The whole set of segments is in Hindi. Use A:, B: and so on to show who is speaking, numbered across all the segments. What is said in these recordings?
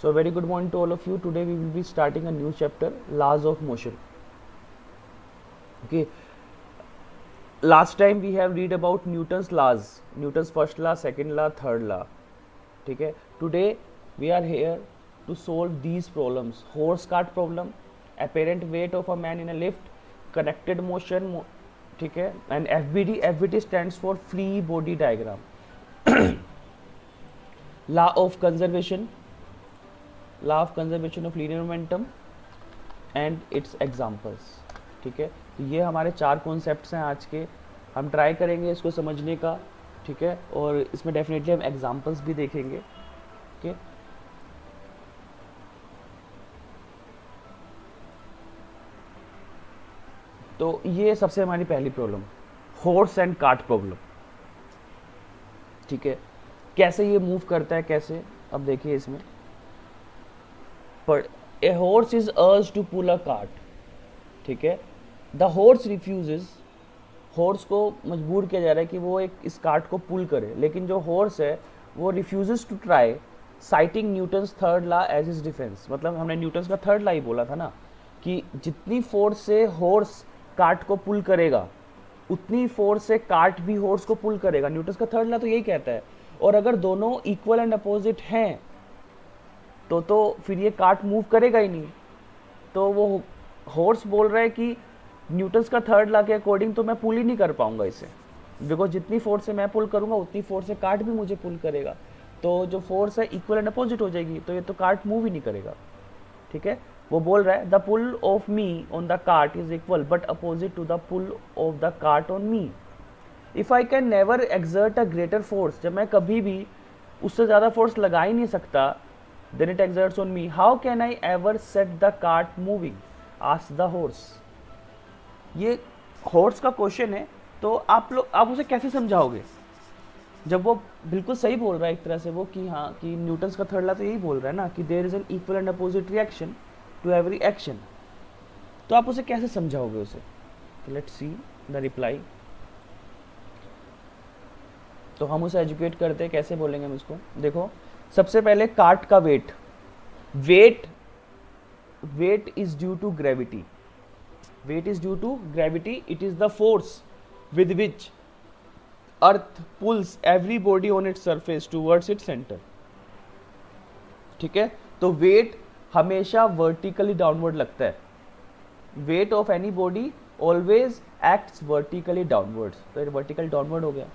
A: So very good morning to all of you. Today we will be starting a new chapter, laws of motion. Okay, last time we have read about Newton's laws, Newton's first law, second law, third law. ठीक है, today we are here to solve these problems: horse cart problem, apparent weight of a man in a lift, connected motion, ठीक है, and FBD stands for free body diagram. law of conservation of linear momentum and it's examples. ठीक है, तो ये हमारे 4 कॉन्सेप्ट्स हैं आज के. हम ट्राई करेंगे इसको समझने का. ठीक है, और इसमें डेफिनेटली हम एग्जाम्पल्स भी देखेंगे. ओके, तो ये सबसे हमारी पहली problem, horse and cart problem. ठीक है, कैसे ये मूव करता है, कैसे, अब देखिए इसमें. पर a horse is urged to pull a cart. ठीक है, द हॉर्स रिफ्यूजेज. हॉर्स को मजबूर किया जा रहा है कि वो एक इस कार्ट को पुल करे, लेकिन जो हॉर्स है वो refuses to try, citing Newton's third law as his defence. मतलब हमने न्यूटन्स का थर्ड लॉ ही बोला था ना, कि जितनी फोर्स से हॉर्स कार्ट को पुल करेगा उतनी फोर्स से कार्ट भी हॉर्स को पुल करेगा. न्यूटन्स का थर्ड लॉ तो यही कहता है. और अगर दोनों इक्वल एंड अपोजिट हैं तो फिर ये कार्ट मूव करेगा ही नहीं. तो वो हॉर्स बोल रहा है कि न्यूटन्स का थर्ड लॉ के अकॉर्डिंग तो मैं पुल ही नहीं कर पाऊंगा इसे, बिकॉज जितनी फोर्स से मैं पुल करूंगा उतनी फोर्स से कार्ट भी मुझे पुल करेगा. तो जो फोर्स है इक्वल एंड अपोजिट हो जाएगी, तो ये तो कार्ट मूव ही नहीं करेगा. ठीक है, वो बोल रहा है the pull of me on the cart is equal but opposite to the pull of the cart on me. If I can never exert a greater force, जब मैं कभी भी उससे ज़्यादा फोर्स लगा ही नहीं सकता, then it exerts on me, how can I ever set the cart moving, ask the horse. ये हॉर्स का क्वेश्चन है. तो आप उसे कैसे समझाओगे जब वो बिल्कुल सही बोल रहा है एक तरह से वो, कि हाँ, कि न्यूटन्स का थर्ड लॉ तो यही बोल रहा है ना कि there is an equal and opposite reaction to every action. तो आप उसे कैसे समझाओगे उसे. तो लेट्स सी द रिप्लाई. तो हम उसे एजुकेट करते हैं, कैसे बोलेंगे हम इसको. देखो, सबसे पहले कार्ट का weight is due to gravity. Weight is due to gravity. It is the force with which earth pulls every body on its surface towards its centre. ठीक है, तो वेट हमेशा वर्टिकली डाउनवर्ड लगता है. Weight of any body always acts vertically downwards. तो ये वर्टिकली डाउनवर्ड हो गया.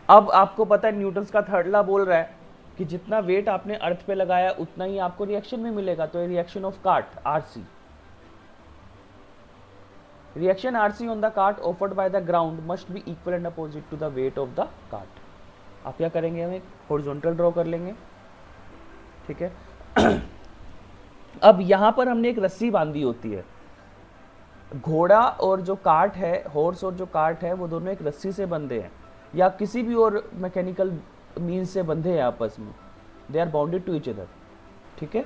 A: अब आपको पता है न्यूटन्स का थर्ड लॉ बोल रहा है कि जितना वेट आपने अर्थ पे लगाया उतना ही आपको रिएक्शन में मिलेगा. तो reaction of cart RC, reaction RC on the cart offered by the ground must be equal and opposite to the weight of the cart. आप क्या करेंगे, हम एक हॉरिजॉन्टल ड्रॉ कर लेंगे. ठीक है, अब यहां पर हमने एक रस्सी बांधी होती है. घोड़ा और जो कार्ट है, हॉर्स और जो कार्ट है, वो दोनों एक रस्सी से बंधे हैं या किसी भी और मैकेनिकल मीन्स से बंधे हैं आपस में. They are bounded to each other. ठीक है,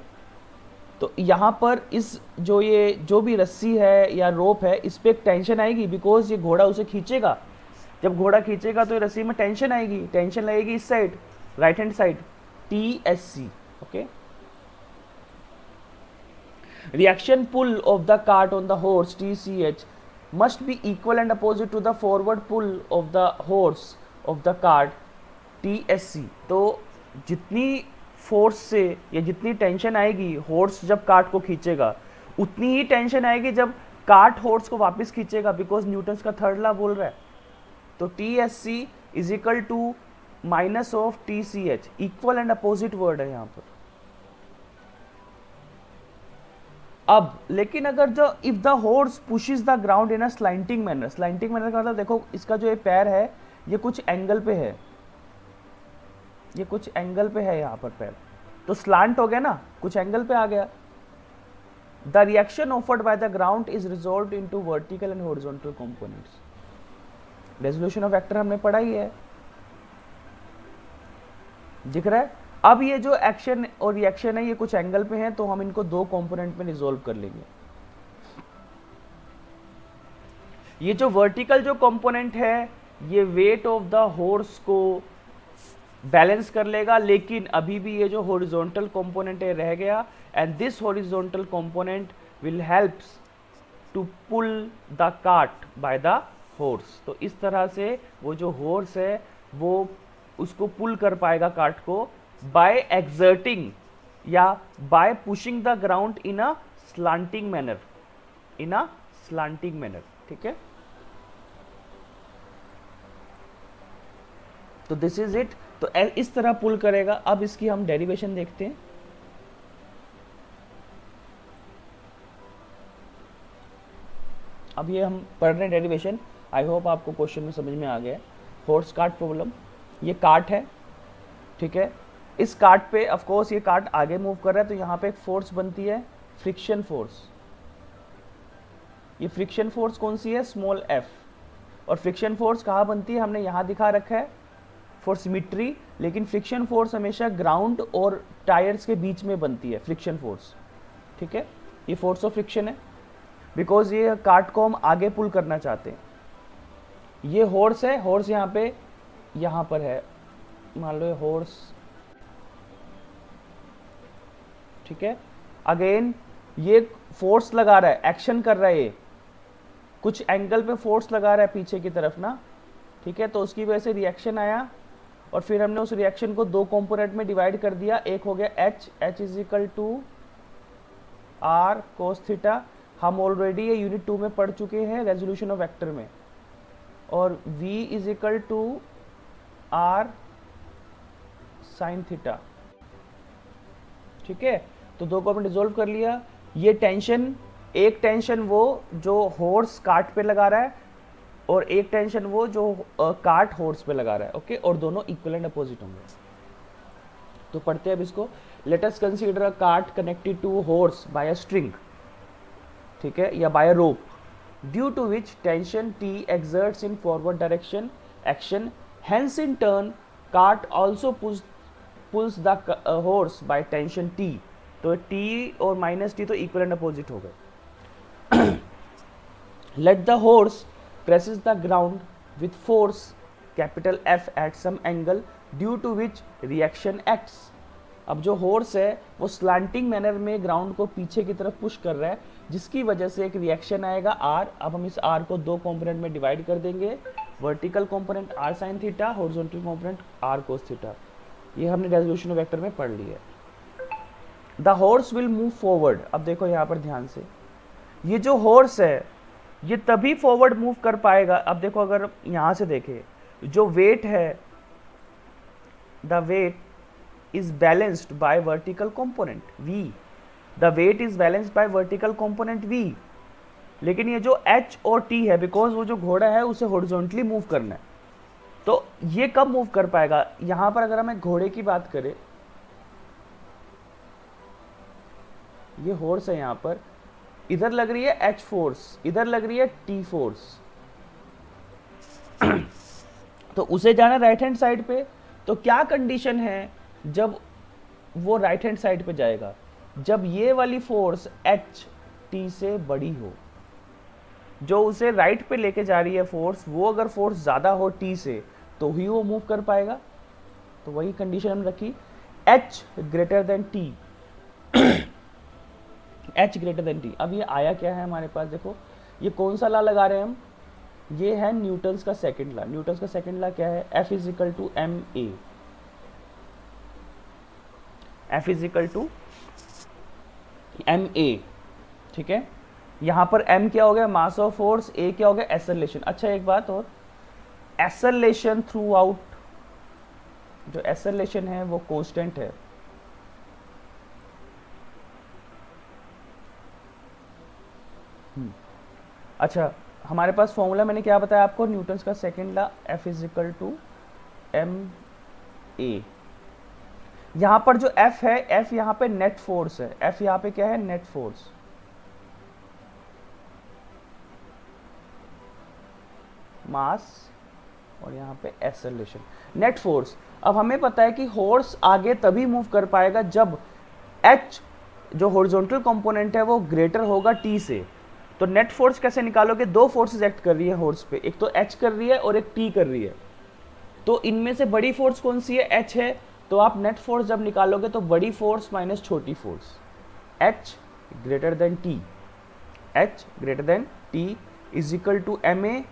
A: तो यहाँ पर इस जो भी रस्सी है या रोप है, इस पर एक टेंशन आएगी, बिकॉज ये घोड़ा उसे खींचेगा. जब घोड़ा खींचेगा तो रस्सी में टेंशन आएगी, टेंशन लगेगी इस side, right hand side, TSC. Okay, reaction pull of the cart on the horse TCH must be equal and opposite to the forward pull of the horse of the cart TSC. तो जितनी फोर्स से या जितनी टेंशन आएगी हॉर्स जब कार्ट को खींचेगा, उतनी ही टेंशन आएगी जब कार्ट हॉर्स को वापस खींचेगा, बिकॉज न्यूटन्स का थर्ड लॉ बोल रहा है. तो TSC is equal to minus of TCH. Equal and opposite word है यहाँ पर. अब लेकिन अगर जो if the horse pushes the ground in a slanting manner, slanting manner का मतलब देखो, इसका जो ये पैर है ये कुछ एंगल पे है, ये कुछ एंगल पे है यहाँ पर पैर, तो स्लांट हो गया ना, कुछ एंगल पे आ गया. The reaction offered by the ground is resolved into vertical and horizontal components. Resolution of vector हमने पढ़ा ही है, दिख रहा है. अब ये जो एक्शन और रिएक्शन है ये कुछ एंगल पे हैं, तो हम इनको 2 कंपोनेंट में रिजोल्व कर लेंगे. ये जो वर्टिकल जो कंपोनेंट है, ये वेट ऑफ द हॉर्स को बैलेंस कर लेगा, लेकिन अभी भी ये जो हॉरिजॉन्टल कंपोनेंट है रह गया, and this horizontal component will helps to pull the cart by the horse. तो इस तरह से वो जो हॉर्स है वो उसको पुल कर पाएगा कार्ट को बाय एक्सर्टिंग या bye pushing the ground in a slanting manner, in a slanting manner. ठीक है, तो दिस इज इट। तो इस तरह पुल करेगा। अब इसकी हम डेरिवेशन देखते हैं। अब ये हम पढ़ रहे हैं डेरिवेशन। आई होप आपको क्वेश्चन में समझ में आ गया। हॉर्स कार्ट प्रॉब्लम, ये कार्ट है, ठीक है। इस कार्ट पे ऑफ कोर्स ये कार्ट आगे मूव कर रहा है, तो यहाँ पे एक फोर्स बनती है, फ्रिक्शन फोर्स। ये फ्रिक्शन फोर्स कौन सी है? Small F. और फ्रिक्शन फोर्स कहाँ बनती है? हमने यहाँ दिखा रखा है फॉर सिमिट्री, लेकिन फ्रिक्शन फोर्स हमेशा ग्राउंड और टायर्स के बीच में बनती है, फ्रिक्शन फोर्स। ठीक है, ये फोर्स ऑफ फ्रिक्शन है, बिकॉज ये कार्ट को हम आगे पुल करना चाहते हैं। ये हॉर्स है, हॉर्स यहाँ पर है, मान लो ये हॉर्स, ठीक है। अगेन ये फोर्स लगा रहा है, एक्शन कर रहा है, ये कुछ एंगल पे फोर्स लगा रहा है पीछे की तरफ ना, ठीक है। तो उसकी वजह से रिएक्शन आया, और फिर हमने उस रिएक्शन को दो कंपोनेंट में डिवाइड कर दिया। एक हो गया H is equal to R cos theta. हम ऑलरेडी ये यूनिट 2 में पढ़ चुके हैं रेजोल्यूशन ऑफ वेक्टर में। और v is equal to R sine theta. ठीक है, तो दो को हमने डिसॉल्व कर लिया। ये टेंशन, एक टेंशन वो जो हॉर्स कार्ट पे लगा रहा है, और एक टेंशन वो जो कार्ट हॉर्स पे लगा रहा है। ओके, और दोनों इक्वल एंड अपोजिट होंगे। तो पढ़ते हैं अब इसको। Let us consider a cart connected to horse by a string, ठीक है, या by a rope, due to which tension T exerts in forward direction action, hence in turn cart also pulls the horse by tension T। तो T और माइनस T तो इक्वल एंड अपोजिट हो गए। Let the horse presses the ground with force capital F at some angle due to which reaction acts। अब जो हॉर्स है वो स्लांटिंग मैनर में ग्राउंड को पीछे की तरफ पुश कर रहा है, जिसकी वजह से एक रिएक्शन आएगा आर। अब हम इस आर को दो कंपोनेंट में डिवाइड कर देंगे, vertical component R sine theta, horizontal component R cos theta. ये हमने रेजोल्यूशन ऑफ वेक्टर में पढ़ लिया है। The horse will move forward. अब देखो यहाँ पर ध्यान से, ये जो हॉर्स है ये तभी फॉरवर्ड मूव कर पाएगा। अब देखो, अगर यहाँ से देखे, जो वेट है, the weight is balanced by vertical component V। The weight is balanced by vertical component V। लेकिन ये जो H और T है, बिकॉज वो जो घोड़ा है उसे हॉरिजॉन्टली मूव करना है, तो ये कब मूव कर पाएगा? यहां पर अगर हम एक घोड़े की बात करें, ये हॉर्स है, यहां पर इधर लग रही है H फोर्स, इधर लग रही है T फोर्स। तो उसे जाना राइट हैंड साइड पे। तो क्या कंडीशन है जब वो राइट हैंड साइड पे जाएगा? जब ये वाली फोर्स H T से बड़ी हो, जो उसे राइट पे लेके जा रही है फोर्स, वो अगर फोर्स ज्यादा हो T से, तो ही वो मूव कर पाएगा। तो वही कंडीशन हम रखी, H greater than T। H greater than T। अब ये आया क्या है हमारे पास? देखो, ये कौन सा लॉ लगा रहे हैं हम? ये है न्यूटन्स का सेकंड लॉ। न्यूटन्स का सेकंड लॉ क्या है? F is equal to M A. F is equal to M A, ठीक है। यहां पर m क्या हो गया? Mass of force. a क्या हो गया? एक्सेलरेशन। अच्छा, एक बात और, एक्सेलरेशन थ्रू आउट, जो एक्सेलरेशन है वो कांस्टेंट है। अच्छा, हमारे पास फॉर्मूला मैंने क्या बताया आपको? न्यूटन्स का second law, F is equal to M A. यहां पर जो F है, F यहां पे नेट फोर्स है। F यहां पे क्या है? Net force. मास और यहां पे एक्सेलरेशन, नेट फोर्स। अब हमें पता है कि हॉर्स आगे तभी मूव कर पाएगा जब H जो हॉरिजॉन्टल कंपोनेंट है वो ग्रेटर होगा T से। तो नेट फोर्स कैसे निकालोगे? दो फोर्सेस एक्ट कर रही है हॉर्स पे, एक तो H कर रही है और एक T कर रही है। तो इनमें से बड़ी फोर्स कौन सी है, एच है। तो आप नेट फोर्स जब निकालोगे तो बड़ी फोर्स माइनस छोटी force, H greater than T, H greater than T is equal to M A,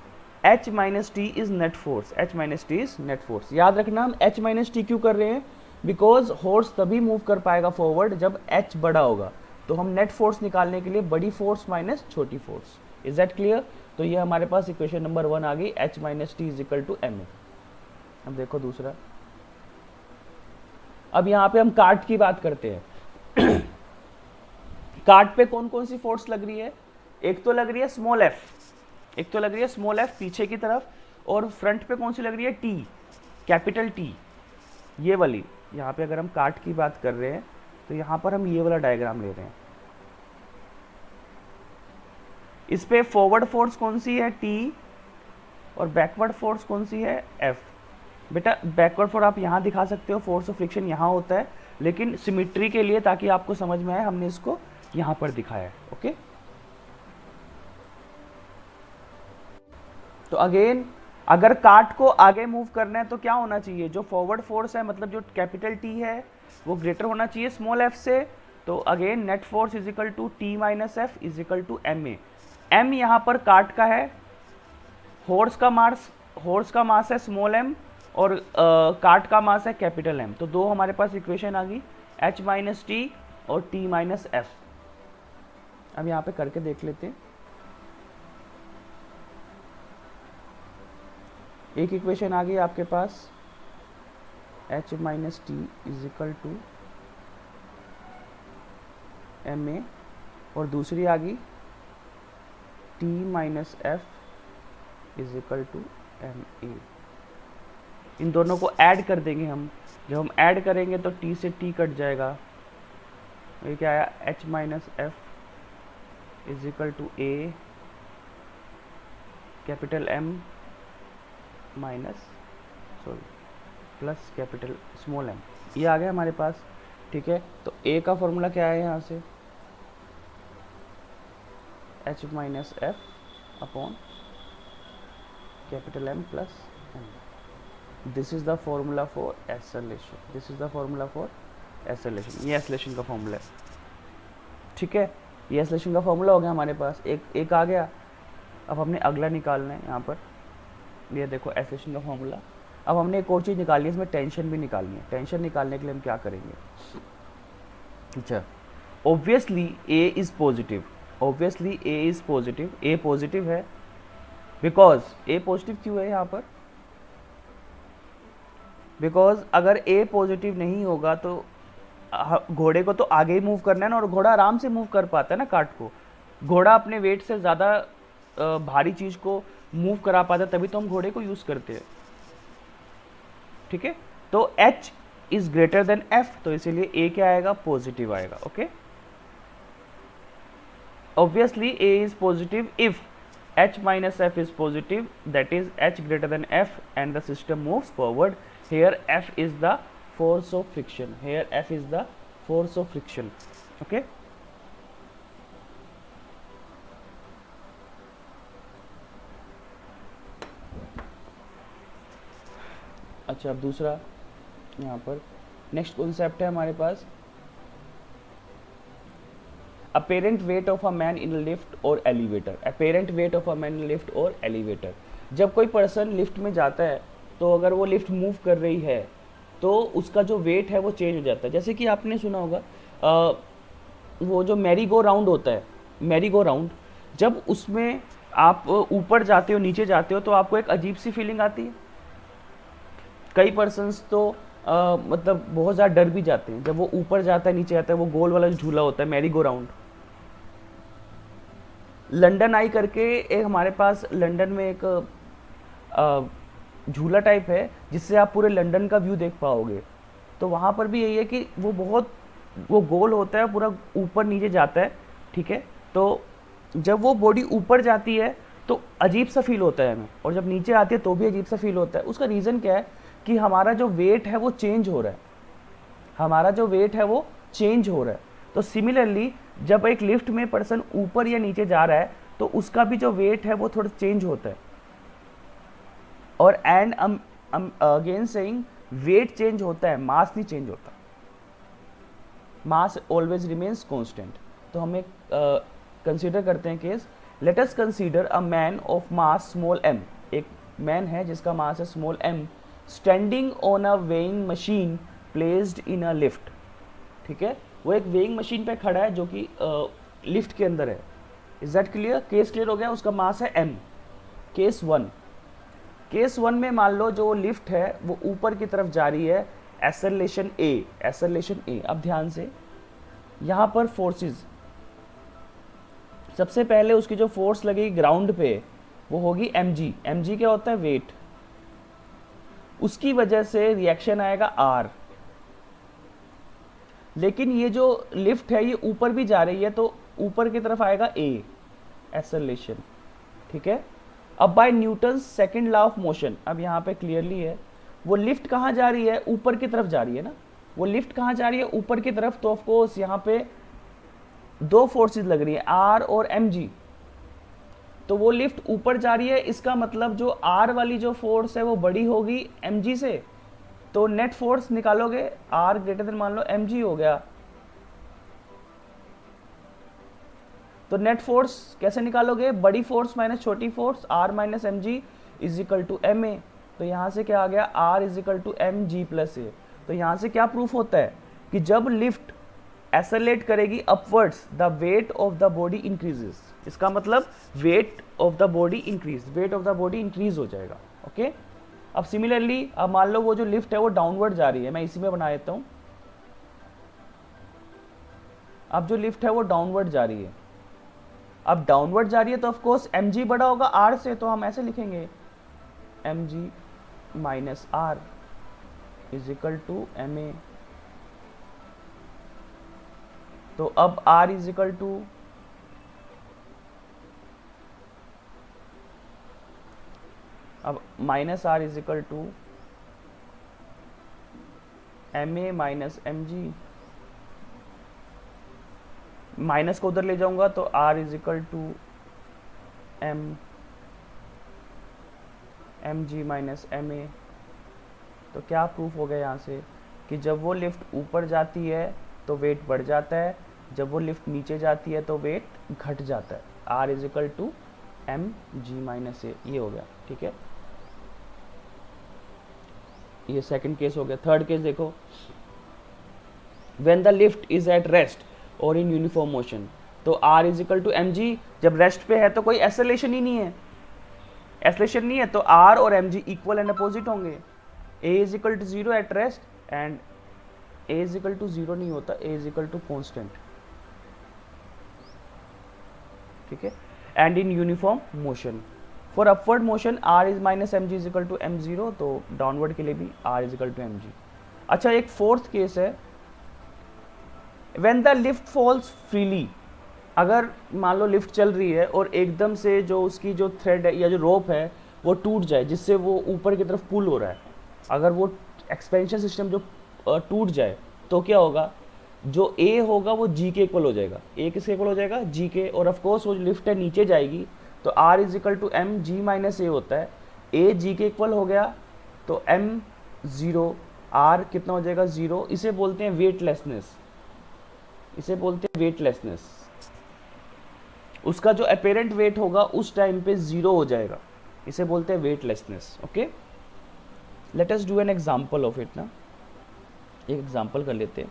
A: H minus T is net force, H minus T is net force. याद रखना हम एच माइनस टी क्यों कर रहे हैं, बिकॉज हॉर्स तभी मूव कर पाएगा फॉरवर्ड जब एच बड़ा होगा। तो हम नेट फोर्स निकालने के लिए बड़ी फोर्स माइनस छोटी फोर्स। Is that clear? तो ये हमारे पास इक्वेशन नंबर 1 आ गई, H minus T is equal to M A. अब देखो दूसरा, अब यहाँ पे हम कार्ट की बात करते हैं। कार्ट पे कौन कौन सी फोर्स लग रही है, एक तो लग रही है स्मॉल एफ, एक तो लग रही है स्मॉल एफ पीछे की तरफ, और फ्रंट पे कौन सी लग रही है, टी, कैपिटल टी, ये वाली। यहाँ पे अगर हम कार्ट की बात कर रहे हैं तो यहाँ पर हम ये वाला डायग्राम ले रहे हैं। इस पे फॉरवर्ड फोर्स कौन सी है, टी, और बैकवर्ड फोर्स कौन सी है, एफ। बेटा बैकवर्ड फोर्स आप यहाँ दिखा सकते हो, फोर्स ऑफ फ्रिक्शन यहाँ होता है, लेकिन सिमिट्री के लिए ताकि आपको समझ में आए हमने इसको यहाँ पर दिखाया है। ओके, तो अगेन अगर कार्ट को आगे मूव करना है तो क्या होना चाहिए, जो फॉरवर्ड फोर्स है मतलब जो कैपिटल टी है वो ग्रेटर होना चाहिए स्मॉल एफ से। तो again net force is equal to T minus F is equal to M A. M यहाँ पर कार्ट का है, हॉर्स का मास है स्मॉल एम, और कार्ट का मास है कैपिटल एम। तो दो हमारे पास इक्वेशन आ गई, एच माइनस टी और टी माइनस एफ। अब यहाँ पे करके देख लेते हैं। एक इक्वेशन आ गई आपके पास, H minus T is equal to M A, और दूसरी आ गई T minus F is equal to M A. इन दोनों को ऐड कर देंगे हम, जब हम ऐड करेंगे तो टी से टी कट जाएगा। ये क्या आया, H minus F is equal to A capital M minus plus capital small m, ये आ गया हमारे पास। ठीक है, तो ए का फॉर्मूला क्या है यहाँ से, H minus F upon capital M plus M. This is the formula for acceleration, this is the formula for acceleration. ये एक्सेलरेशन का फॉर्मूला है। ठीक है, ये एक्सेलरेशन का फॉर्मूला हो गया हमारे पास, एक आ गया। अब हमने अगला निकालना है यहाँ पर, ये देखो एक्सेलरेशन का फॉर्मूला। अब हमने एक और चीज़ निकालनी है, इसमें टेंशन भी निकालनी है। टेंशन निकालने के लिए हम क्या करेंगे, अच्छा obviously A is positive, obviously A is positive, A positive है। बिकॉज ए पॉजिटिव क्यों है यहाँ पर, बिकॉज अगर ए पॉजिटिव नहीं होगा तो घोड़े को तो आगे ही मूव करना है ना, और घोड़ा आराम से मूव कर पाता है ना कार्ट को। घोड़ा अपने वेट से ज़्यादा भारी चीज़ को मूव करा पाता है, तभी तो हम घोड़े को यूज़ करते हैं। ठीक है, तो H is greater than F, तो इसीलिए A क्या आएगा, पॉजिटिव आएगा। Okay, obviously A is positive if H minus F is positive, that is H greater than F and the system moves forward. Here F is the force of friction, here F is the force of friction. Okay, अच्छा अब दूसरा यहाँ पर नेक्स्ट कॉन्सेप्ट है हमारे पास, apparent weight of a man in a lift or elevator, apparent weight of a man in a lift or elevator। जब कोई पर्सन लिफ्ट में जाता है तो अगर वो लिफ्ट मूव कर रही है तो उसका जो वेट है वो चेंज हो जाता है। जैसे कि आपने सुना होगा वो जो मैरी गो राउंड होता है, मैरी गो राउंड, जब उसमें आप ऊपर जाते हो नीचे जाते हो तो आपको एक अजीब सी फीलिंग आती है। कई पर्सन्स तो मतलब बहुत ज़्यादा डर भी जाते हैं जब वो ऊपर जाता है नीचे आता है, वो गोल वाला जो झूला होता है मैरी गो राउंड। लंदन आई करके एक हमारे पास लंदन में एक झूला टाइप है जिससे आप पूरे लंदन का व्यू देख पाओगे। तो वहाँ पर भी यही है कि वो गोल होता है, पूरा ऊपर नीचे जाता है। ठीक है, तो जब वो बॉडी ऊपर जाती है तो अजीब सा फील होता है हमें, और जब नीचे आती है तो भी अजीब सा फील होता है। उसका रीज़न क्या है कि हमारा जो वेट है वो चेंज हो रहा है, हमारा जो वेट है वो चेंज हो रहा है। तो सिमिलरली जब एक लिफ्ट में पर्सन ऊपर या नीचे जा रहा है तो उसका भी जो वेट है वो थोड़ा चेंज होता है। और अगेन सेइंग वेट चेंज होता है, मास नहीं चेंज होता, मास ऑलवेज रिमेन्स कांस्टेंट। तो हम एक कंसीडर करते हैं case, late us consider a man of mass small m, एक मैन है जिसका मास है small m, standing on a weighing machine placed in a lift. ठीक है, वो एक वेइंग मशीन पे खड़ा है जो कि लिफ्ट के अंदर है। Is that clear? Case clear हो गया, उसका मास है m। Case one, case one में मान लो जो लिफ्ट है वो ऊपर की तरफ जा रही है, एक्सेलरेशन ए, एक्सेलरेशन ए। अब ध्यान से यहाँ पर फोर्सेस, सबसे पहले उसकी जो फोर्स लगेगी ग्राउंड पे वो होगी mg। mg क्या होता है? वेट। उसकी वजह से रिएक्शन आएगा r। लेकिन ये जो लिफ्ट है ये ऊपर भी जा रही है तो ऊपर की तरफ आएगा a, एक्सेलरेशन। ठीक है, अब by Newton second law of motion, अब यहाँ पे क्लियरली है वो लिफ्ट कहाँ जा रही है? ऊपर की तरफ जा रही है ना, वो लिफ्ट कहाँ जा रही है? ऊपर की तरफ। तो ऑफ कोर्स यहाँ पे दो फोर्सेस लग रही है, आर और mg। तो वो लिफ्ट ऊपर जा रही है, इसका मतलब जो आर वाली जो फोर्स है वो बड़ी होगी mg से। तो नेट फोर्स निकालोगे, आर ग्रेटर देन मान लो mg हो गया। तो नेट फोर्स कैसे निकालोगे? बड़ी फोर्स माइनस छोटी force, R minus mg is equal to ma। तो यहाँ से क्या आ गया? R is equal to mg plus a। तो यहाँ से क्या प्रूफ होता है कि जब लिफ्ट एक्सेलरेट करेगी upwards, the weight of the body increases. इसका मतलब wait of the body increase, wait of the body increase हो जाएगा। ओके, अब सिमिलरली अब मान लो वो जो लिफ्ट है वो डाउनवर्ड जा रही है, मैं इसी में बना देता हूँ। अब जो लिफ्ट है वो डाउनवर्ड जा रही है, अब डाउनवर्ड जा रही है तो ऑफ कोर्स mg बड़ा होगा r से, तो हम ऐसे लिखेंगे mg minus r is equal to ma। तो अब r इज इक्वल टू अब minus r is equal to ma minus mg, minus को उधर ले जाऊंगा तो r is equal to mg minus ma। तो क्या प्रूफ हो गया यहाँ से कि जब वो लिफ्ट ऊपर जाती है तो वेट बढ़ जाता है, जब वो लिफ्ट नीचे जाती है तो वेट घट जाता है। r is equal to mg minus a, ये हो गया। ठीक है, ये सेकंड केस हो गया। थर्ड केस देखो, when the lift is at rest और इन यूनिफॉर्म मोशन, तो r is equal to mg। जब रेस्ट पे है तो कोई एक्सेलरेशन ही नहीं है, एक्सेलरेशन नहीं है, तो r और mg इक्वल एंड अपोजिट होंगे। a is equal to 0 at rest and a is equal to 0 नहीं होता, a is equal to constant. ठीक है, and in uniform motion, for upward motion r is minus mg is equal to m0, तो डाउनवर्ड के लिए भी r is equal to mg। अच्छा, एक फोर्थ केस है, when the lift falls freely. अगर मान लो लिफ्ट चल रही है और एकदम से जो उसकी जो थ्रेड है या जो रोप है वो टूट जाए, जिससे वो ऊपर की तरफ पुल हो रहा है, अगर वो एक्सपेंशन सिस्टम जो टूट जाए तो क्या होगा? जो a होगा वो g के इक्वल हो जाएगा। a किसके इक्वल हो जाएगा? g के। और ऑफ कोर्स वो लिफ्ट है नीचे जाएगी तो r is equal to m g minus a होता है। a g के इक्वल हो गया तो m 0, r कितना हो जाएगा? 0। इसे बोलते हैं वेटलेसनेस, इसे बोलते हैं वेटलेसनेस। उसका जो अपेरेंट वेट होगा उस टाइम पे 0 हो जाएगा, इसे बोलते हैं weightlessness. Okay, let us do an example of it ना, एक एग्जांपल कर लेते हैं।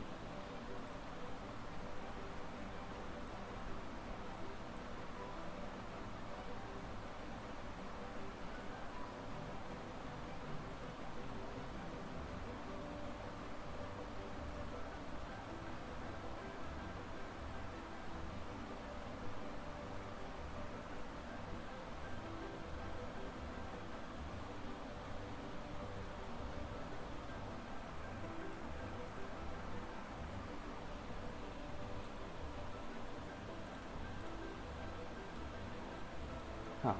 A: हाँ,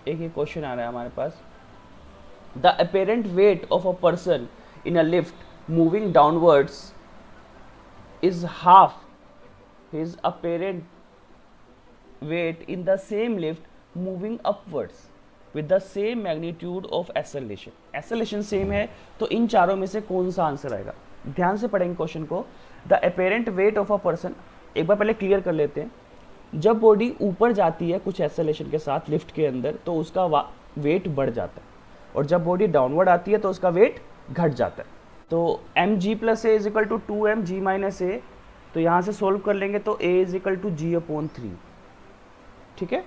A: एक ही क्वेश्चन आ रहा है हमारे पास, the apparent weight of a person in a lift moving downwards is half his apparent weight in the same lift moving upwards। With the same magnitude of acceleration, acceleration same है, तो इन चारों में से कौन सा आंसर आएगा? ध्यान से पढ़ेंगे क्वेश्चन को। The apparent weight of a person, एक बार पहले क्लियर कर लेते हैं। जब बॉडी ऊपर जाती है कुछ एक्सेलरेशन के साथ लिफ्ट के अंदर, तो उसका वेट बढ़ जाता है, और जब बॉडी डाउनवर्ड आती है तो उसका वेट घट जाता है। तो M G plus A is equal to 2m G minus A, तो यहाँ से सोल्व कर लेंगे तो a is equal to g/3। ठीक है,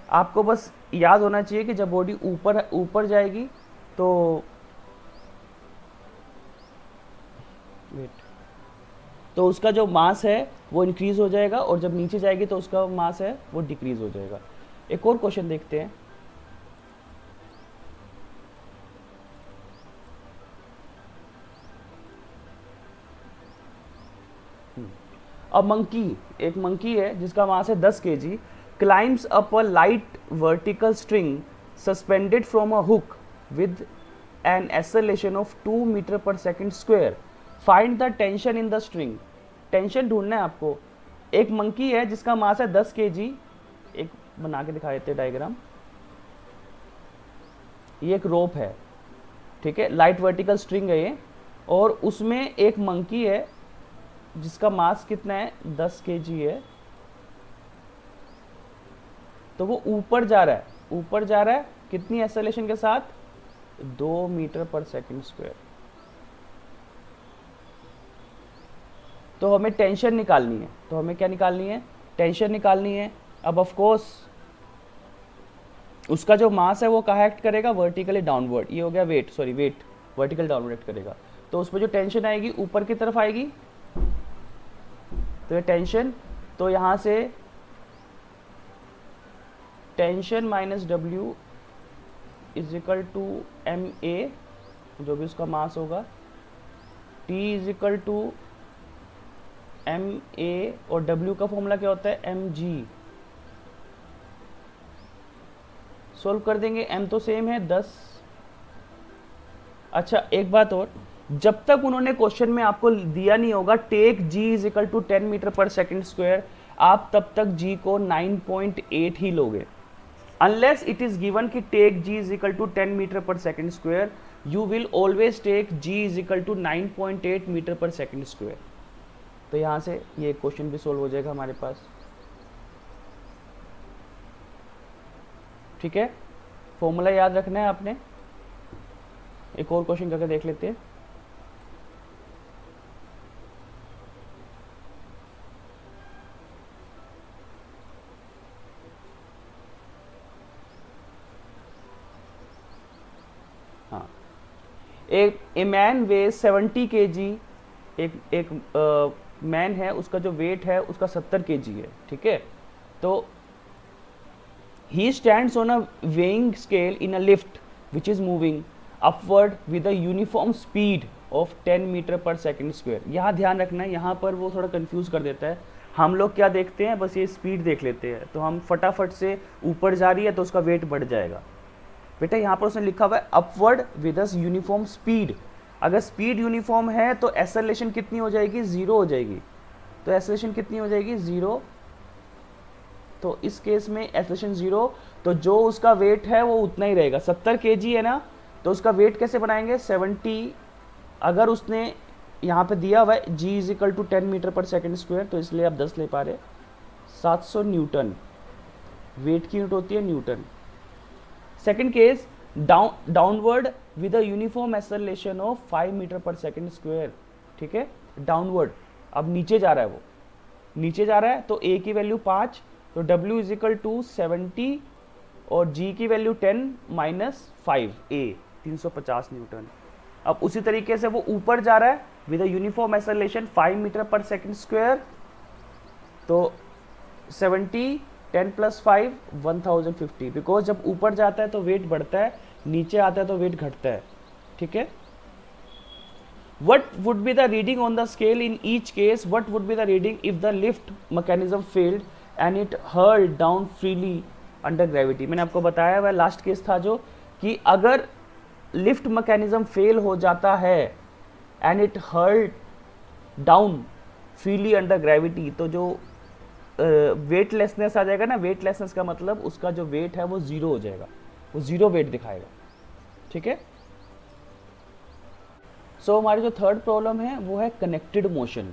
A: आपको बस याद होना चाहिए कि जब बॉडी ऊपर जाएगी तो वेट, तो उसका जो मास है वो इंक्रीज हो जाएगा, और जब नीचे जाएगी तो उसका मास है वो डिक्रीज हो जाएगा। एक और क्वेश्चन देखते हैं। अब एक मंकी है जिसका मास है 10 kg, climbs up a light vertical string suspended from a hook with an acceleration of 2 metre पर second square, find the tension in the string. Tension ढूंढना है आपको। एक मंकी है जिसका मास है 10 kg, एक बना के दिखा देते डायग्राम। ये एक रोप है, ठीक है, लाइट वर्टिकल स्ट्रिंग है ये, और उसमें एक मंकी है जिसका मास कितना है 10 kg है, तो वो ऊपर जा रहा है कितनी एक्सेलरेशन के साथ? 2 मीटर पर सेकेंड स्क्वायर। तो हमें टेंशन निकालनी है, तो हमें क्या निकालनी है? टेंशन निकालनी है। अब ऑफ कोर्स उसका जो मास है वो कहाँ एक्ट करेगा? Vertically downward. ये हो गया weight, sorry weight vertical downward act करेगा, तो उस पर जो टेंशन आएगी ऊपर की तरफ आएगी, तो ये टेंशन, तो यहाँ से tension minus W is equal to M a, जो भी उसका मास होगा, T is equal to M A, और W का फॉर्मूला क्या होता है? mg। सोल्व कर देंगे, m तो सेम है 10। अच्छा एक बात और, जब तक उन्होंने क्वेश्चन में आपको दिया नहीं होगा take g is equal to 10 metre पर सेकेंड स्क्वायर, आप तब तक g को 9.8 ही लोगे। अनलेस इट इज गिवन कि take g is equal to 10 metre पर second square, you will always take g is equal to 9.8 metre पर सेकेंड स्क्वायर। तो यहाँ से ये क्वेश्चन भी सोल्व हो जाएगा हमारे पास। ठीक है, फॉर्मूला याद रखना है आपने। एक और क्वेश्चन करके देख लेते हैं। हाँ, ए मैन वे 70 kg, एक मैन है, उसका जो वेट है उसका 70 kg है। ठीक है, तो he stands on a weighing scale in a lift which is moving upward with a uniform speed of 10 metre पर सेकेंड स्क्वायर। यहाँ ध्यान रखना है, यहाँ पर वो थोड़ा कंफ्यूज कर देता है। हम लोग क्या देखते हैं, बस ये स्पीड देख लेते हैं, तो हम फटाफट से ऊपर जा रही है तो उसका वेट बढ़ जाएगा। बेटा यहाँ पर उसने लिखा हुआ है upward with a uniform speed. अगर स्पीड यूनिफॉर्म है तो एक्सेलरेशन कितनी हो जाएगी? 0 हो जाएगी। तो एक्सेलरेशन कितनी हो जाएगी? 0। तो इस केस में एक्सेलरेशन 0, तो जो उसका वेट है वो उतना ही रहेगा। 70 kg है ना, तो उसका वेट कैसे बनाएंगे? 70। अगर उसने यहाँ पे दिया हुआ है g is equal to 10 metre पर सेकेंड स्क्वायर, तो इसलिए आप 10 ले पा रहे। 700 न्यूटन वेट की यूनिट होती है newton. Second case, downward with a uniform acceleration of 5 metre पर सेकेंड स्क्वायर। ठीक है, डाउनवर्ड, अब नीचे जा रहा है, वो नीचे जा रहा है, तो a की वैल्यू 5, तो W इज इक्वल टू 70, और G की वैल्यू 10 माइनस 5 A 350 न्यूटन। अब उसी तरीके से वो ऊपर जा रहा है with a uniform acceleration 5 metre पर सेकेंड स्क्वायर, तो 70 10 प्लस 5 1050, बिकॉज जब ऊपर जाता है तो वेट बढ़ता है, नीचे आता है तो वेट घटता है। ठीक है, what would be the reading on the scale in each case? What would be the reading if the lift mechanism failed and it hurled down freely under gravity? मैंने आपको बताया वह लास्ट केस था जो, कि अगर लिफ्ट मैकेनिज्म फेल हो जाता है and it hurled down freely under gravity, तो जो वेटलेसनेस आ जाएगा ना, वेटलेसनेस का मतलब उसका जो वेट है वो 0 हो जाएगा। वो ज़ीरो वेट दिखाएगा, ठीक है। सो हमारी जो थर्ड प्रॉब्लम है वो है कनेक्टेड मोशन।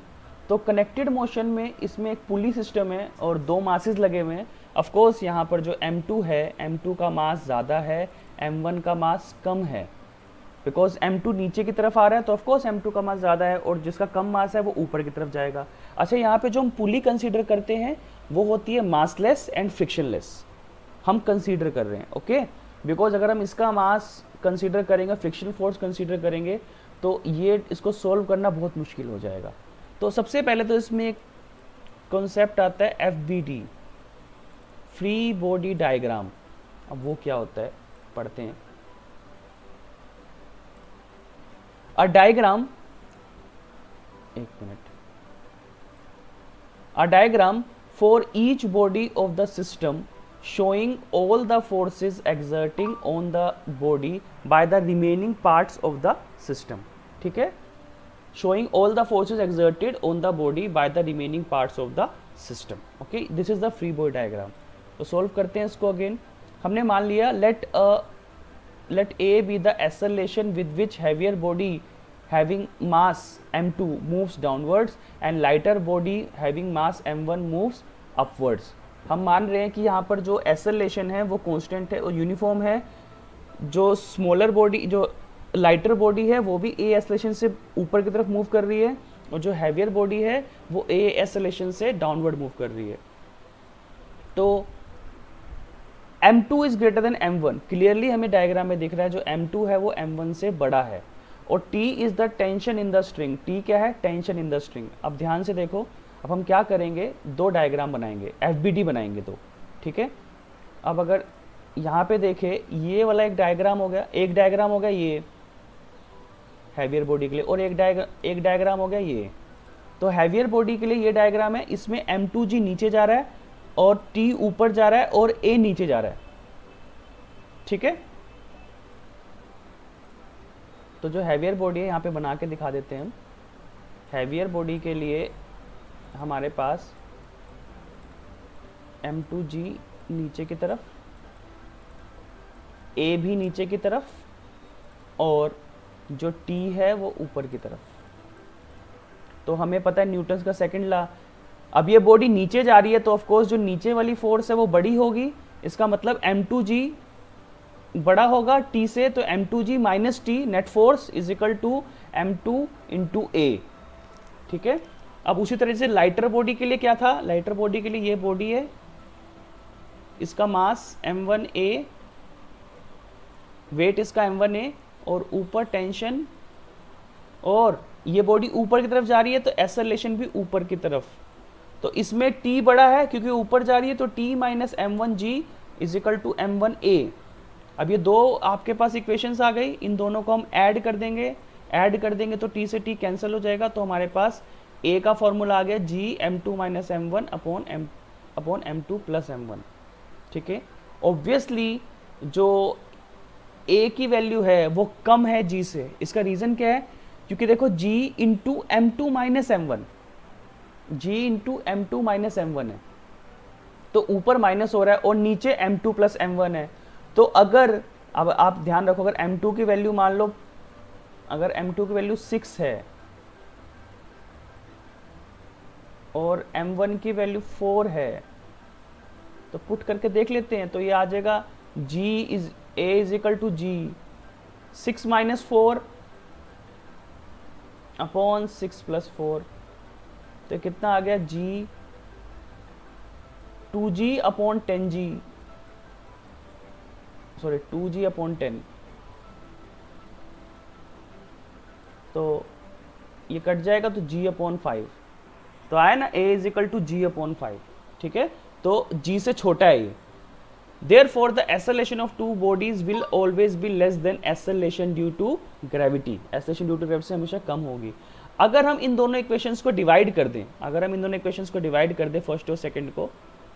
A: तो कनेक्टेड मोशन में इसमें एक पुली सिस्टम है और दो मासेस लगे हुए हैं। ऑफ कोर्स यहाँ पर जो m2 है, m2 का मास ज़्यादा है, m1 का मास कम है, बिकॉज m2 नीचे की तरफ आ रहा है तो ऑफकोर्स m2 का मास ज़्यादा है और जिसका कम मास है वो ऊपर की तरफ जाएगा। अच्छा, यहाँ पे जो हम पुली कंसीडर करते हैं वो होती है मासलेस एंड फ्रिक्शनलेस, हम कंसीडर कर रहे हैं, ओके। बिकॉज अगर हम इसका मास कंसीडर करेंगे, फ्रिक्शनल फोर्स कंसीडर करेंगे, तो ये इसको सोल्व करना बहुत मुश्किल हो जाएगा। तो सबसे पहले तो इसमें एक कॉन्सेप्ट आता है FBD, फ्री बॉडी डायग्राम। अब वो क्या होता है पढ़ते हैं। अ डायग्राम, एक minute, a diagram for each body of the system showing all the forces exerting on the body by the remaining parts of the system, ठीक है। showing all the forces exerted on the body by the remaining parts of the system, okay, this is the free body diagram। तो सॉल्व करते हैं इसको अगेन। हमने मान लिया let A be the acceleration with which heavier body having mass m2 moves downwards and lighter body having mass m1 moves upwards। हम मान रहे हैं कि यहाँ पर जो एक्सेलरेशन है वो कांस्टेंट है और यूनिफॉर्म है। जो स्मॉलर बॉडी, जो लाइटर बॉडी है वो भी ए एक्सेलरेशन से ऊपर की तरफ मूव कर रही है और जो हैवियर बॉडी है वो ए एक्सेलरेशन से डाउनवर्ड मूव कर रही है। तो m2 is greater than m1, clearly हमें डायग्राम में दिख रहा है जो m2 है वो m1 से बड़ा है। और t is the tension in the string, t क्या है, टेंशन इन द स्ट्रिंग। अब ध्यान से देखो, अब हम क्या करेंगे, दो डायग्राम बनाएंगे, FBD बनाएंगे दो, ठीक है। अब अगर यहाँ पे देखें, ये वाला एक डायग्राम हो गया, एक डायग्राम हो गया ये हैवियर बॉडी के लिए, और एक डायग्राम हो गया ये। तो हैवियर बॉडी के लिए ये डायग्राम है, इसमें m2g नीचे जा रहा है और t ऊपर जा रहा है और a नीचे जा रहा है, ठीक है। तो जो हैवियर बॉडी है यहाँ पे बना के दिखा देते हैं हम। हैवियर बॉडी के लिए हमारे पास m2g नीचे की तरफ, a भी नीचे की तरफ और जो t है वो ऊपर की तरफ। तो हमें पता है न्यूटन का सेकंड लॉ। अब ये बॉडी नीचे जा रही है तो ऑफ कोर्स जो नीचे वाली फोर्स है वो बड़ी होगी, इसका मतलब m2g बड़ा होगा t से, तो m2g minus t net force is equal to m2 into a, ठीक है। अब उसी तरह से लाइटर बॉडी के लिए क्या था, लाइटर बॉडी के लिए ये बॉडी है, इसका मास m1a, वेट इसका m1a और ऊपर टेंशन, और ये बॉडी ऊपर की तरफ जा रही है तो एक्सेलरेशन भी ऊपर की तरफ। तो इसमें t बड़ा है क्योंकि ऊपर जा रही है, तो t minus m1g is equal to m1a। अब ये दो आपके पास इक्वेशंस आ गई, इन दोनों को हम ऐड कर देंगे तो t से t कैंसिल हो जाएगा। तो हमारे पास a का फॉर्मूला आ गया g m2 minus m1 upon m2 plus m1, ठीक है। ऑब्वियसली जो a की वैल्यू है वो कम है g से, इसका रीज़न क्या है, क्योंकि देखो g into m2 minus m1, g into m2 minus m1 है, तो ऊपर माइनस हो रहा है और नीचे m2 प्लस m1 है। तो अगर, अब आप ध्यान रखो, अगर m2 की वैल्यू मान लो, अगर m2 की वैल्यू 6 है और m1 की वैल्यू 4 है, तो पुट करके देख लेते हैं। तो ये आ जाएगा a is equal to g 6 minus 4 upon 6 plus 4, तो कितना आ गया g 2g upon 10g, sorry 2g upon 10। तो ये कट जाएगा तो g अपॉन 5, तो आया ना a is equal to g upon 5, ठीक है। तो g से छोटा है ये। Therefore, the acceleration of two bodies will always be less than acceleration due to gravity. Acceleration due to gravity से हमेशा कम होगी। अगर हम इन दोनों इक्वेशंस को डिवाइड कर दें, फर्स्ट और सेकंड को,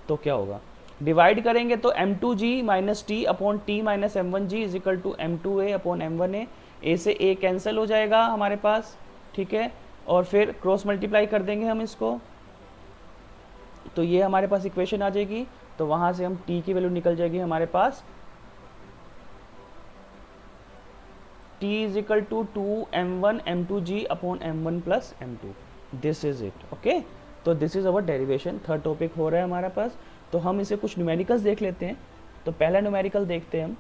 A: तो क्या होगा, डिवाइड करेंगे तो m2g minus T upon T minus m1g is equal to m2a upon m1a, a से a कैंसिल हो जाएगा हमारे पास, ठीक है। और फिर क्रॉस मल्टीप्लाई कर देंगे हम इसको, तो ये हमारे पास इक्वेशन आ जाएगी। तो वहाँ से हम t की वैल्यू निकल जाएगी हमारे पास t is equal to 2m1 m2g upon m1 plus m2. This is it. Okay, तो this is our derivation. Third topic हो रहा है हमारे पास. तो हम इसे कुछ न्यूमेरिकल्स देख लेते हैं. तो पहला न्यूमेरिकल देखते हैं हम.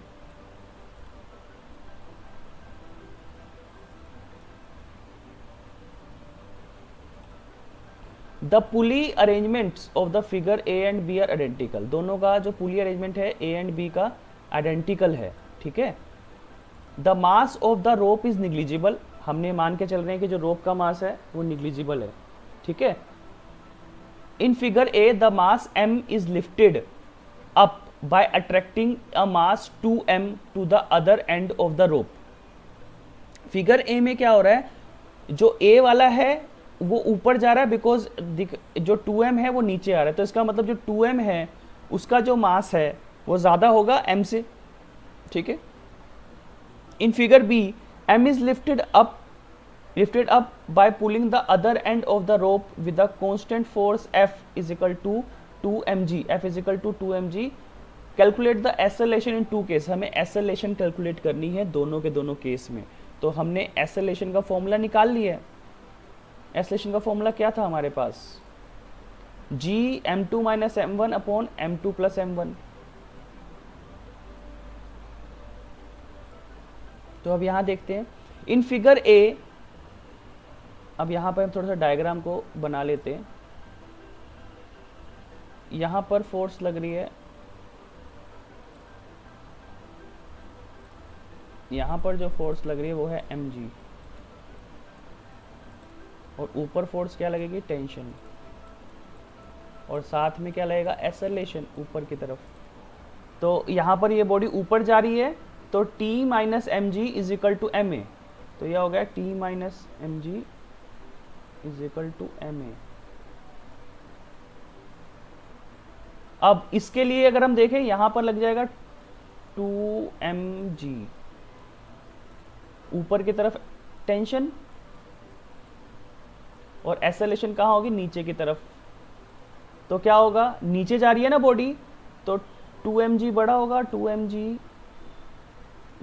A: The pulley arrangements of the figure A and B are identical. दोनों का जो पुली अरेंजमेंट है ए एंड बी का आइडेंटिकल है. ठीक है. The mass of the rope is negligible. हमने मान के चल रहे हैं कि जो रोप का मास है वो निग्लिजिबल है. ठीक है. In figure A the mass m is lifted up by attracting a mass 2m to the other end of the rope. Figure A में क्या हो रहा है, जो ए वाला है वो ऊपर जा रहा है बिकॉज जो 2m है वो नीचे आ रहा है. तो इसका मतलब जो 2m है उसका जो मास है वो ज़्यादा होगा m से. ठीक है. In figure B m is lifted up by pulling the other end of the rope with a constant force F is equal to 2mg. F is equal to 2mg. Calculate the acceleration in two case. हमें acceleration कैलकुलेट करनी है दोनों के दोनों केस में. तो हमने acceleration का फॉर्मूला निकाल लिया है. acceleration का फॉर्मूला क्या था हमारे पास, g m2 minus m1 upon m2 plus m1. तो अब यहाँ देखते हैं इन फिगर ए. अब यहाँ पर हम थोड़ा सा डायग्राम को बना लेते हैं. यहाँ पर फोर्स लग रही है, यहाँ पर जो फोर्स लग रही है वो है mg, और ऊपर फोर्स क्या लगेगी, टेंशन, और साथ में क्या लगेगा, एक्सेलरेशन ऊपर की तरफ. तो यहाँ पर ये बॉडी ऊपर जा रही है तो t minus m g is equal to M a. तो यह हो गया t minus m g is equal to M A. अब इसके लिए अगर हम देखें यहां पर लग जाएगा 2mg ऊपर की तरफ टेंशन, और एक्सेलरेशन कहाँ होगी, नीचे की तरफ. तो क्या होगा, नीचे जा रही है ना बॉडी, तो 2mg बड़ा होगा, 2mg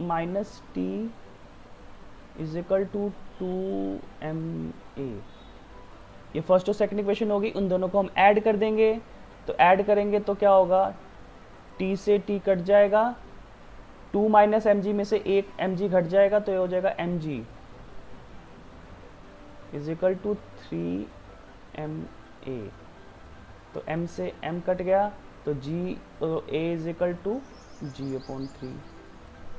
A: minus T is equal to 2ma. ये फर्स्ट और सेकंड इक्वेशन होगी. उन दोनों को हम ऐड कर देंगे. तो ऐड करेंगे तो क्या होगा, t से t कट जाएगा, 2 माइनस एम में से एक mg घट जाएगा, तो ये हो जाएगा mg is equal to 3ma. तो m से m कट गया, तो a is equal to g upon 3.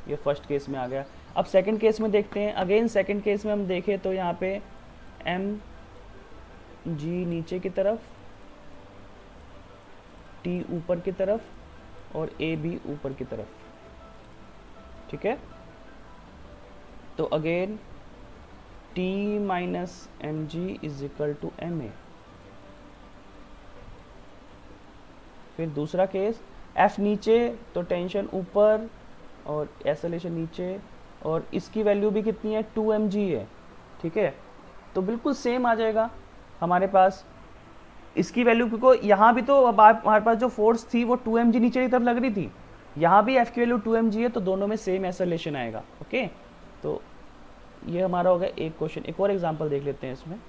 A: ये फर्स्ट केस में आ गया. अब सेकंड केस में देखते हैं. अगेन सेकंड केस में हम देखें तो यहाँ पे mg नीचे की तरफ, t ऊपर की तरफ, और a भी ऊपर की तरफ. ठीक है. तो again t minus m g is equal to M a. फिर दूसरा केस, f नीचे तो टेंशन ऊपर और एक्सेलरेशन नीचे, और इसकी वैल्यू भी कितनी है, 2mg है. ठीक है. तो बिल्कुल सेम आ जाएगा हमारे पास इसकी वैल्यू, क्योंकि यहाँ भी तो अब हमारे पास जो फोर्स थी वो 2mg नीचे की तरफ लग रही थी, यहाँ भी f की वैल्यू 2mg है, तो दोनों में सेम एक्सेलरेशन आएगा. ओके. तो ये हमारा हो गया एक क्वेश्चन. एक और एग्जांपल देख लेते हैं इसमें.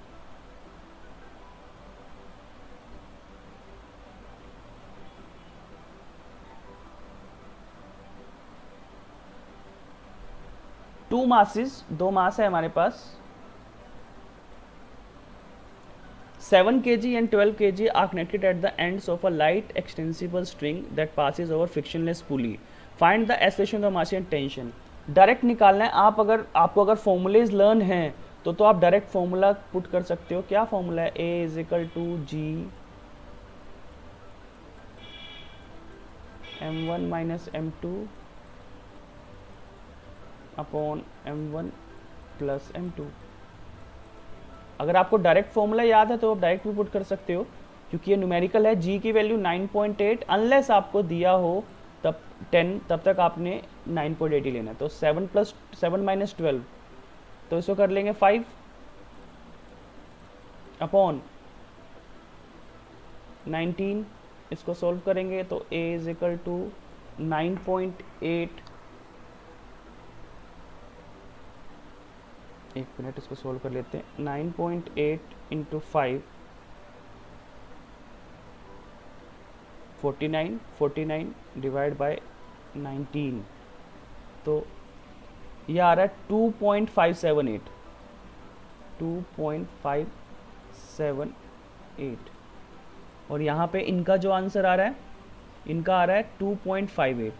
A: टू मासेस, दो मास है हमारे पास, 7 kg and 12 kg are connected at the ends of a light extensible string that passes over frictionless pulley. Find the acceleration of the mass and tension. Direct निकालना है. आपको अगर फॉर्मूलेज लर्न हैं तो आप डायरेक्ट फॉर्मूला पुट कर सकते हो. क्या फॉर्मूला है, a is equal to g m1 minus m2 upon m1 plus m2. अगर आपको डायरेक्ट फॉर्मूला याद है तो आप डायरेक्ट भी पुट कर सकते हो, क्योंकि ये न्यूमेरिकल है. g की वैल्यू 9.8, अनलेस आपको दिया हो तब 10, तब तक आपने 9.8 ही लेना है. तो 7 प्लस 7 माइनस 12, तो इसको कर लेंगे 5 अपॉन 19. इसको सॉल्व करेंगे तो a इज इक्वल टू 9.8 एक मिनट, इसको सोल्व कर लेते हैं। 9.8 इंटू 5 49, 49 डिवाइड बाय 19, तो ये आ रहा है 2.578, 2.578। और यहाँ पे इनका जो आंसर आ रहा है, इनका आ रहा है 2.58।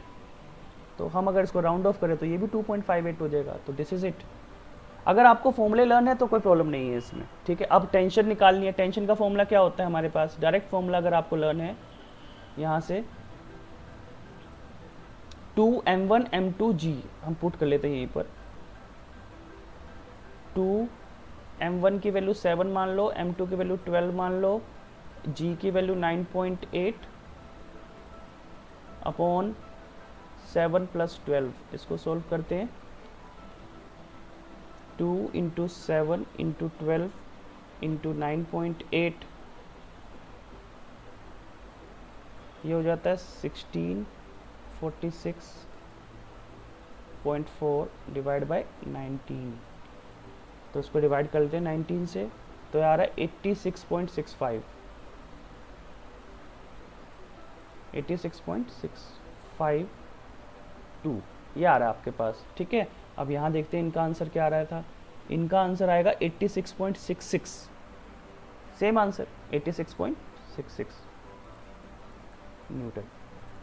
A: तो हम अगर इसको राउंड ऑफ करें तो ये भी 2.58 हो जाएगा। तो दिस इज इट। अगर आपको फॉर्मूले लर्न है तो कोई प्रॉब्लम नहीं है इसमें, ठीक है। अब टेंशन निकालनी है। टेंशन का फॉर्मूला क्या होता है हमारे पास? डायरेक्ट फॉर्मूला अगर आपको लर्न है, यहाँ से 2m1 m2g हम पुट कर लेते हैं यहीं पर। 2m1 की वैल्यू 7 मान लो, m2 की वैल्यू 12 मान लो, g की वैल्यू 9.8 अपॉन 7 प्लस 12। इसको सोल्व करते हैं। 2 इंटू 7 इंटू 12 इंटू 9.8, ये हो जाता है 1646.4 डिवाइड बाय 19। तो इसको डिवाइड कर लेते हैं 19 से, तो आ रहा है 86.65, 86.652 ये आ रहा है आपके पास, ठीक है। अब यहाँ देखते हैं इनका आंसर क्या आ रहा था। इनका आंसर आएगा 86.66, same answer 86.66 Newton.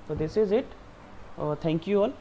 A: So this is it. Thank you all.